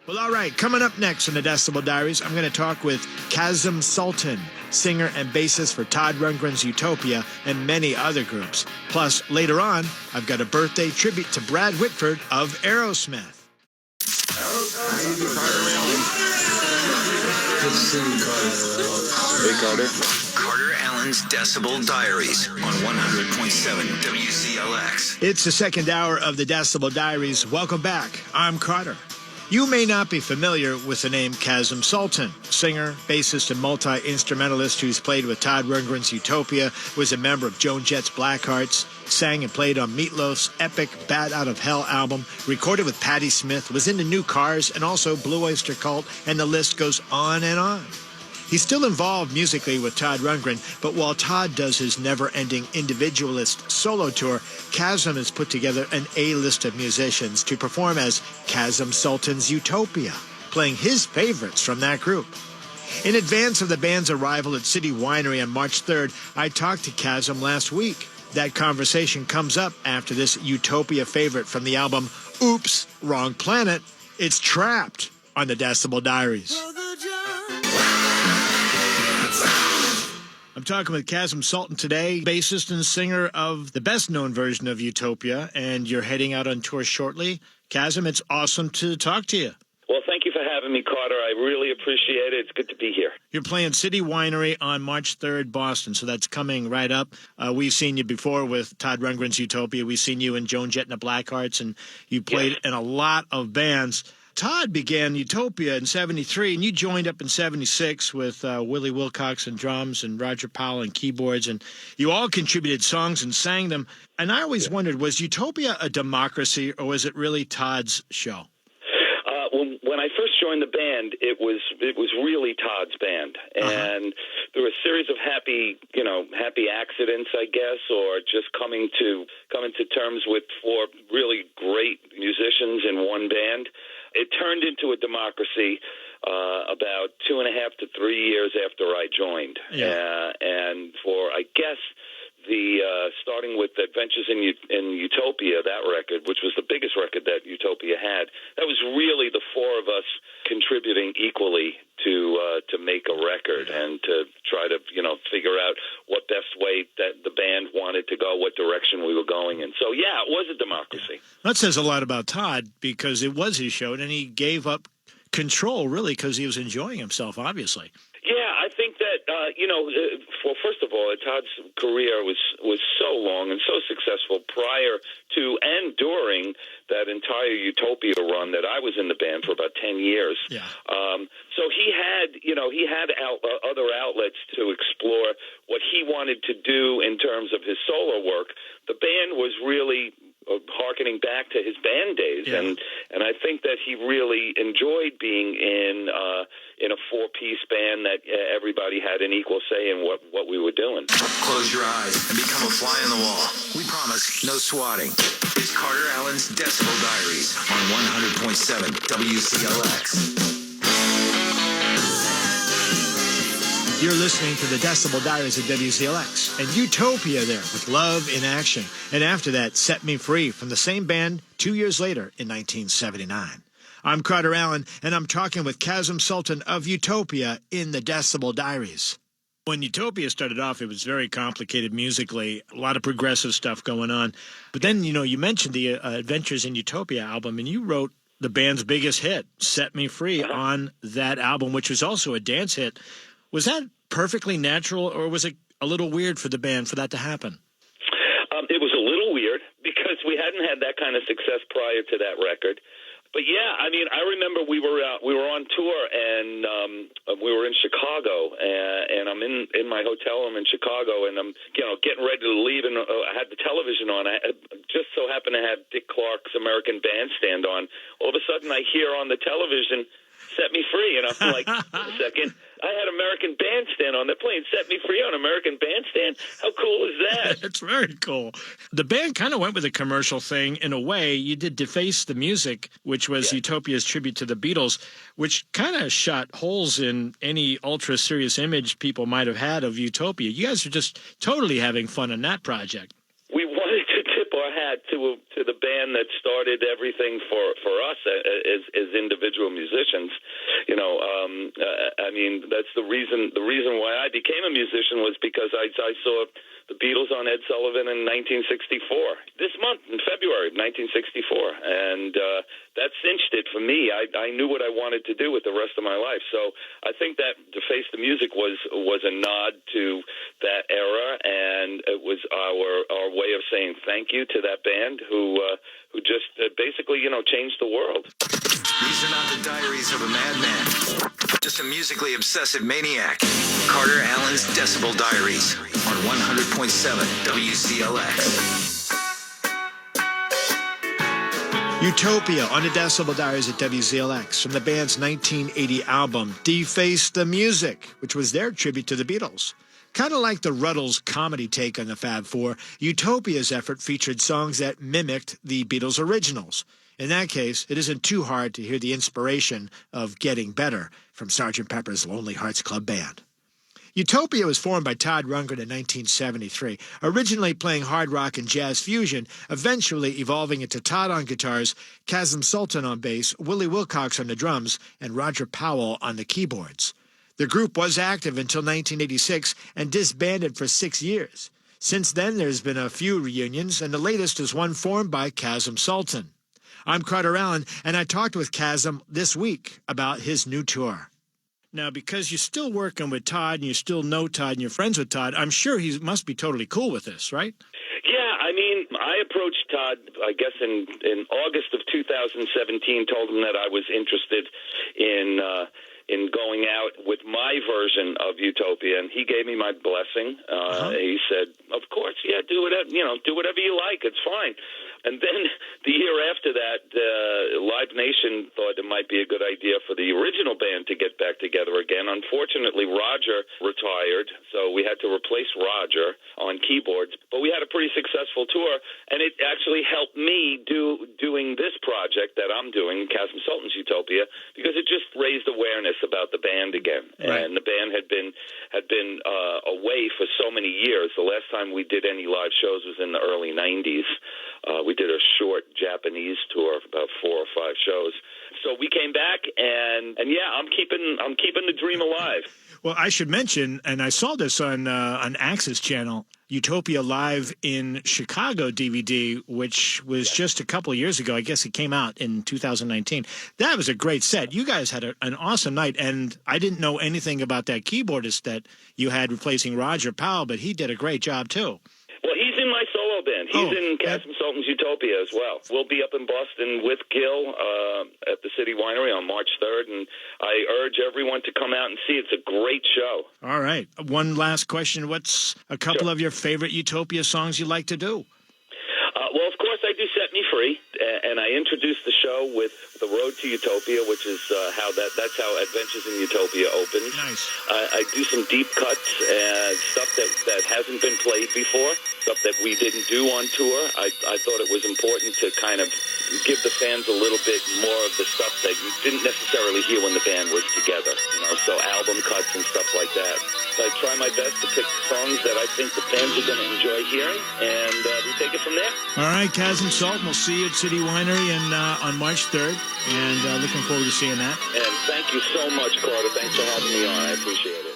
Well, all right, coming up next in the Decibel Diaries, I'm going to talk with Kasim Sulton, singer and bassist for Todd Rundgren's Utopia and many other groups. Plus, later on, I've got a birthday tribute to Brad Whitford of Aerosmith. Hey, Carter. Carter Allen's Decibel Diaries on 100.7 WZLX. It's the second hour of the Decibel Diaries. Welcome back. I'm Carter. You may not be familiar with the name Kasim Sulton, singer, bassist, and multi-instrumentalist who's played with Todd Rundgren's Utopia, was a member of Joan Jett's Blackhearts, sang and played on Meatloaf's epic Bat Out of Hell album, recorded with Patti Smith, was in the New Cars, and also Blue Oyster Cult, and the list goes on and on. He's still involved musically with Todd Rundgren, but while Todd does his never-ending individualist solo tour, Kasim has put together an A-list of musicians to perform as Kasim Sultan's Utopia, playing his favorites from that group. In advance of the band's arrival at City Winery on March 3rd, I talked to Kasim last week. That conversation comes up after this Utopia favorite from the album Oops, Wrong Planet. It's Trapped on the Decibel Diaries. I'm talking with Kasim Sulton today, bassist and singer of the best-known version of Utopia, and you're heading out on tour shortly. Kasim, it's awesome to talk to you. Well, thank you for having me, Carter. I really appreciate it. It's good to be here. You're playing City Winery on March 3rd, Boston, so that's coming right up. We've seen you before with Todd Rundgren's Utopia. We've seen you in Joan Jett and the Blackhearts, and you played in a lot of bands. Todd began Utopia in 73, and you joined up in 76 with Willie Wilcox on drums and Roger Powell on keyboards, and you all contributed songs and sang them. And I always wondered, was Utopia a democracy, or was it really Todd's show? When I first joined the band, it was really Todd's band, and there were a series of happy accidents, I guess, or just coming to terms with four really great musicians in one band. It turned into a democracy about 2.5 to 3 years after I joined, and for, I guess, starting with Adventures in Utopia, that record, which was the biggest record that Utopia had, that was really the four of us contributing equally to make a record and to try to figure out what best way that the band wanted to go, what direction we were going in. So yeah, it was a democracy. That says a lot about Todd, because it was his show, and he gave up control really because he was enjoying himself, obviously. Yeah, I think that well, first of all, Todd's career was so long and so successful prior to and during that entire Utopia run that I was in the band for about 10 years. Yeah. So he had other outlets to explore what he wanted to do in terms of his solo work. The band was really harkening back to his band days, and I think that he really enjoyed being in a four-piece band that everybody had an equal say in what we were doing. Close your eyes and become a fly on the wall. We promise no swatting. It's Carter Allen's Decibel Diaries on 100.7 WZLX. You're listening to the Decibel Diaries of WZLX, and Utopia there with Love in Action. And after that, Set Me Free from the same band 2 years later in 1979. I'm Carter Allen, and I'm talking with Kasim Sulton of Utopia in the Decibel Diaries. When Utopia started off, it was very complicated musically, a lot of progressive stuff going on. But then, you mentioned the Adventures in Utopia album, and you wrote the band's biggest hit, Set Me Free, on that album, which was also a dance hit. Was that perfectly natural, or was it a little weird for the band for that to happen? It was a little weird because we hadn't had that kind of success prior to that record. But yeah, I mean, I remember we were on tour, and we were in Chicago, and I'm in my hotel room in Chicago, and I'm getting ready to leave, and I had the television on. I just so happened to have Dick Clark's American Bandstand on. All of a sudden, I hear on the television, "Set Me Free," and I'm like, wait a second. I had American Bandstand on. They're playing Set Me Free on American Bandstand. How cool is that? It's very cool. The band kind of went with a commercial thing in a way. You did Deface the Music, which was Utopia's tribute to the Beatles, which kind of shot holes in any ultra-serious image people might have had of Utopia. You guys are just totally having fun on that project. We wanted to tip our our hat to the band that started everything for us as individual musicians. You know, I mean, that's the reason why I became a musician was because I saw the Beatles on Ed Sullivan in 1964. This month, in February of 1964, and that cinched it for me. I knew what I wanted to do with the rest of my life. So I think that To Face the Music was a nod to that era, and it was our way of saying thank you to that band who just basically, you know, changed the world. These are not the diaries of a madman, just a musically obsessive maniac. Carter Allen's Decibel Diaries on 100.7 WZLX. Utopia on the Decibel Diaries at WZLX from the band's 1980 album, Deface the Music, which was their tribute to the Beatles. Kind of like the Ruddles' comedy take on the Fab Four, Utopia's effort featured songs that mimicked the Beatles' originals. In that case, it isn't too hard to hear the inspiration of Getting Better from Sgt. Pepper's Lonely Hearts Club Band. Utopia was formed by Todd Rundgren in 1973, originally playing hard rock and jazz fusion, eventually evolving into Todd on guitars, Kasim Sulton on bass, Willie Wilcox on the drums, and Roger Powell on the keyboards. The group was active until 1986 and disbanded for 6 years. Since then, there's been a few reunions, and the latest is one formed by Kasim Sulton. I'm Carter Alan, and I talked with Kasim this week about his new tour. Now, because you're still working with Todd and you still know Todd and you're friends with Todd, I'm sure he must be totally cool with this, right? Yeah, I mean, I approached Todd, I guess, in August of 2017, told him that I was interested in going out with my version of Utopia, and he gave me my blessing. He said, "Of course, yeah, do whatever you like. It's fine." And then the year after that, Live Nation thought it might be a good idea for the original band to get back together again. Unfortunately, Roger retired, so we had to replace Roger on keyboards. But we had a pretty successful tour, and it actually helped me doing this project that I'm doing, Kasim Sultan's Utopia, because it just raised awareness about the band again. Right. And the band had been away for so many years. The last time we did any live shows was in the early 90s. We did a short Japanese tour of about 4 or 5 shows. So we came back, and yeah, I'm keeping the dream alive. Well, I should mention, and I saw this on Axis Channel, Utopia Live in Chicago DVD, which was just a couple of years ago. I guess it came out in 2019. That was a great set. You guys had an awesome night, and I didn't know anything about that keyboardist that you had replacing Roger Powell, but he did a great job too. Well, he's in my solo band. He's in Kasim Sultan's Utopia as well. We'll be up in Boston with Gil at the City Winery on March 3rd, and I urge everyone to come out and see it. It's a great show. All right. One last question. What's a couple of your favorite Utopia songs you like to do? Well, of course, I do Set Me Free, and I introduced the show with The Road to Utopia, which is that's how Adventures in Utopia opens. Nice. I do some deep cuts and stuff that hasn't been played before, stuff that we didn't do on tour. I thought it was important to kind of give the fans a little bit more of the stuff that you didn't necessarily hear when the band was together, so album cuts and stuff like that. So I try my best to pick songs that I think the fans are going to enjoy hearing, and we take it from there. All right, Kasim Sultan, we'll see you at City Winery on March 3rd, and looking forward to seeing that. And thank you so much, Carter. Thanks for having me on. I appreciate it.